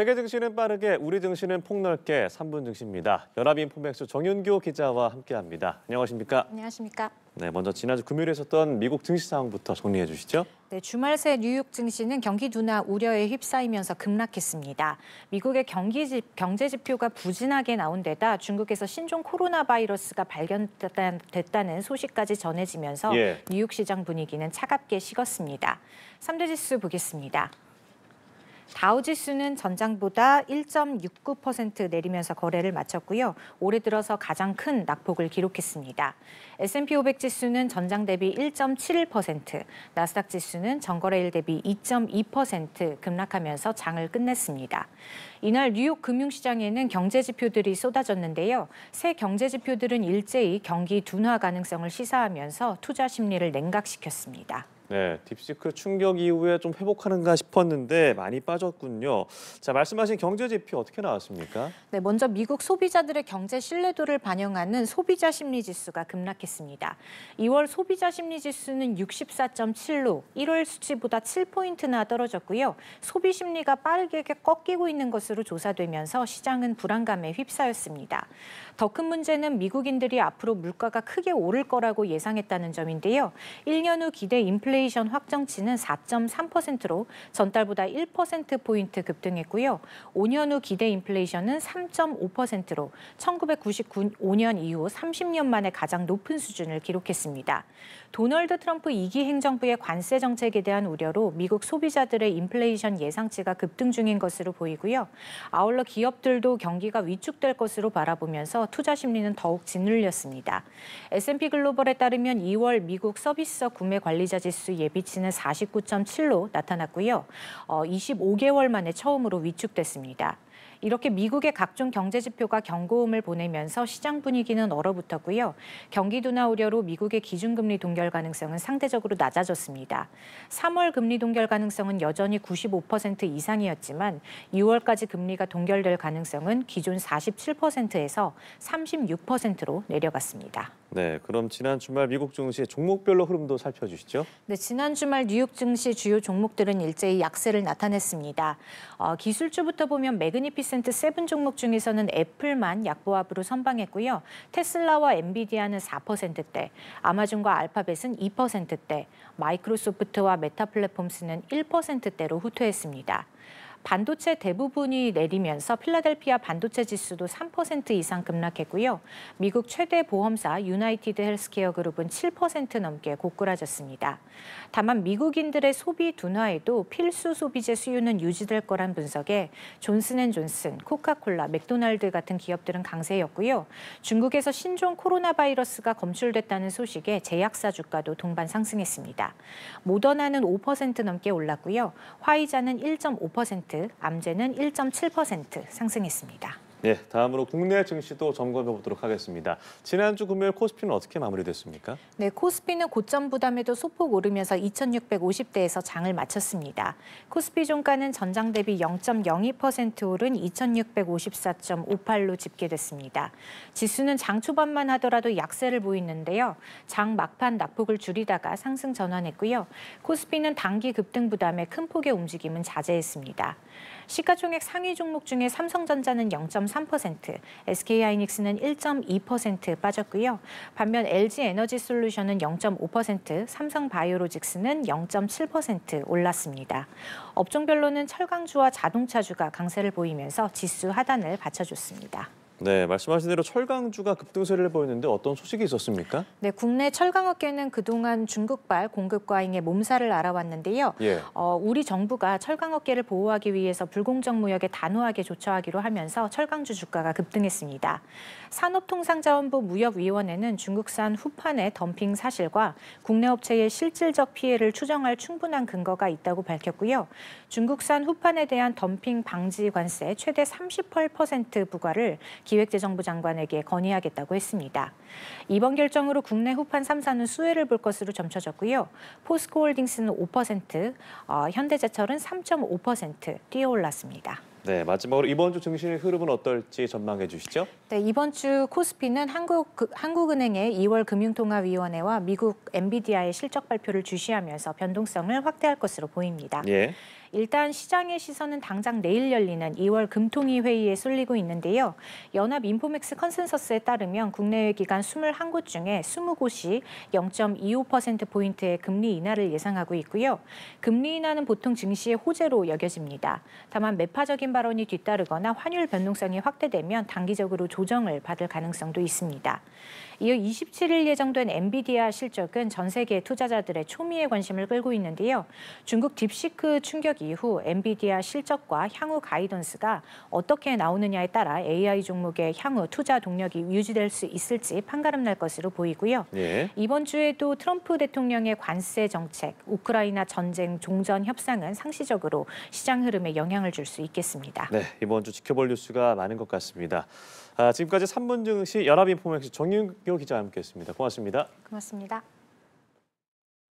세계 증시는 빠르게, 우리 증시는 폭넓게 3분 증시입니다. 연합인포맥스 정윤교 기자와 함께합니다. 안녕하십니까? 안녕하십니까? 네, 먼저 지난주 금요일에 있었던 미국 증시 상황부터 정리해 주시죠. 네, 주말 새 뉴욕 증시는 경기 둔화 우려에 휩싸이면서 급락했습니다. 미국의 경제 지표가 부진하게 나온 데다 중국에서 신종 코로나 바이러스가 발견됐다는 소식까지 전해지면서 뉴욕 시장 분위기는 차갑게 식었습니다. 3대 지수 보겠습니다. 다우지수는 전장보다 1.69% 내리면서 거래를 마쳤고요. 올해 들어서 가장 큰 낙폭을 기록했습니다. S&P 500 지수는 전장 대비 1.71%, 나스닥 지수는 전거래일 대비 2.2% 급락하면서 장을 끝냈습니다. 이날 뉴욕 금융시장에는 경제 지표들이 쏟아졌는데요. 새 경제 지표들은 일제히 경기 둔화 가능성을 시사하면서 투자 심리를 냉각시켰습니다. 네, 딥시크 충격 이후에 좀 회복하는가 싶었는데 많이 빠졌군요. 자, 말씀하신 경제 지표 어떻게 나왔습니까? 네, 먼저 미국 소비자들의 경제 신뢰도를 반영하는 소비자 심리 지수가 급락했습니다. 2월 소비자 심리 지수는 64.7로 1월 수치보다 7포인트나 떨어졌고요. 소비 심리가 빠르게 꺾이고 있는 것으로 조사되면서 시장은 불안감에 휩싸였습니다. 더 큰 문제는 미국인들이 앞으로 물가가 크게 오를 거라고 예상했다는 점인데요. 1년 후 기대 인플레이션 확정치는 4.3%로 전달보다 1%포인트 급등했고요. 5년 후 기대 인플레이션은 3.5%로 1995년 이후 30년 만에 가장 높은 수준을 기록했습니다. 도널드 트럼프 2기 행정부의 관세 정책에 대한 우려로 미국 소비자들의 인플레이션 예상치가 급등 중인 것으로 보이고요. 아울러 기업들도 경기가 위축될 것으로 바라보면서 투자 심리는 더욱 짓눌렸습니다. S&P 글로벌에 따르면 2월 미국 서비스업 구매 관리자 지수 예비치는 49.7로 나타났고요. 25개월 만에 처음으로 위축됐습니다. 이렇게 미국의 각종 경제 지표가 경고음을 보내면서 시장 분위기는 얼어붙었고요. 경기 둔화 우려로 미국의 기준금리 동결 가능성은 상대적으로 낮아졌습니다. 3월 금리 동결 가능성은 여전히 95% 이상이었지만 6월까지 금리가 동결될 가능성은 기존 47%에서 36%로 내려갔습니다. 네, 그럼 지난 주말 미국 증시 종목별로 흐름도 살펴주시죠. 네, 지난 주말 뉴욕 증시 주요 종목들은 일제히 약세를 나타냈습니다. 기술주부터 보면 매그니피센트 7 종목 중에서는 애플만 약보합으로 선방했고요. 테슬라와 엔비디아는 4%대, 아마존과 알파벳은 2%대, 마이크로소프트와 메타 플랫폼스는 1%대로 후퇴했습니다. 반도체 대부분이 내리면서 필라델피아 반도체 지수도 3% 이상 급락했고요. 미국 최대 보험사 유나이티드 헬스케어 그룹은 7% 넘게 고꾸라졌습니다. 다만 미국인들의 소비 둔화에도 필수 소비재 수요는 유지될 거란 분석에 존슨앤존슨, 코카콜라, 맥도날드 같은 기업들은 강세였고요. 중국에서 신종 코로나 바이러스가 검출됐다는 소식에 제약사 주가도 동반 상승했습니다. 모더나는 5% 넘게 올랐고요. 화이자는 1.5%, 암제는 1.7% 상승했습니다. 네, 다음으로 국내 증시도 점검해 보도록 하겠습니다. 지난주 금요일 코스피는 어떻게 마무리됐습니까? 네, 코스피는 고점 부담에도 소폭 오르면서 2,650대에서 장을 마쳤습니다. 코스피 종가는 전장 대비 0.02% 오른 2,654.58로 집계됐습니다. 지수는 장 초반만 하더라도 약세를 보이는데요. 장 막판 낙폭을 줄이다가 상승 전환했고요. 코스피는 단기 급등 부담에 큰 폭의 움직임은 자제했습니다. 시가총액 상위 종목 중에 삼성전자는 0.3%, SK하이닉스는 1.2% 빠졌고요. 반면 LG에너지솔루션은 0.5%, 삼성바이오로직스는 0.7% 올랐습니다. 업종별로는 철강주와 자동차주가 강세를 보이면서 지수 하단을 받쳐줬습니다. 네, 말씀하신 대로 철강주가 급등세를 보였는데 어떤 소식이 있었습니까? 네, 국내 철강업계는 그동안 중국발 공급 과잉의 몸살을 알아왔는데요. 우리 정부가 철강업계를 보호하기 위해서 불공정 무역에 단호하게 조처하기로 하면서 철강주 주가가 급등했습니다. 산업통상자원부 무역위원회는 중국산 후판의 덤핑 사실과 국내 업체의 실질적 피해를 추정할 충분한 근거가 있다고 밝혔고요. 중국산 후판에 대한 덤핑 방지 관세 최대 38% 부과를 기획재정부 장관에게 건의하겠다고 했습니다. 이번 결정으로 국내 후판 3사는 수혜를 볼 것으로 점쳐졌고요. 포스코홀딩스는 5%, 현대제철은 3.5% 뛰어올랐습니다. 네, 마지막으로 이번 주 증시의 흐름은 어떨지 전망해 주시죠. 네, 이번 주 코스피는 한국은행의 2월 금융통화위원회와 미국 엔비디아의 실적 발표를 주시하면서 변동성을 확대할 것으로 보입니다. 일단 시장의 시선은 당장 내일 열리는 2월 금통위 회의에 쏠리고 있는데요. 연합 인포맥스 컨센서스에 따르면 국내외 기관 21곳 중에 20곳이 0.25%포인트의 금리 인하를 예상하고 있고요. 금리 인하는 보통 증시의 호재로 여겨집니다. 다만 매파적인 발언이 뒤따르거나 환율 변동성이 확대되면 단기적으로 조정을 받을 가능성도 있습니다. 이어 27일 예정된 엔비디아 실적은 전 세계 투자자들의 초미의 관심을 끌고 있는데요. 중국 딥시크 충격 이후 엔비디아 실적과 향후 가이던스가 어떻게 나오느냐에 따라 AI 종목의 향후 투자 동력이 유지될 수 있을지 판가름 날 것으로 보이고요. 예. 이번 주에도 트럼프 대통령의 관세 정책, 우크라이나 전쟁 종전 협상은 상시적으로 시장 흐름에 영향을 줄 수 있겠습니다. 네, 이번 주 지켜볼 뉴스가 많은 것 같습니다. 지금까지 3분 증시 연합인포맥스 정윤교 기자와 함께했습니다. 고맙습니다. 고맙습니다.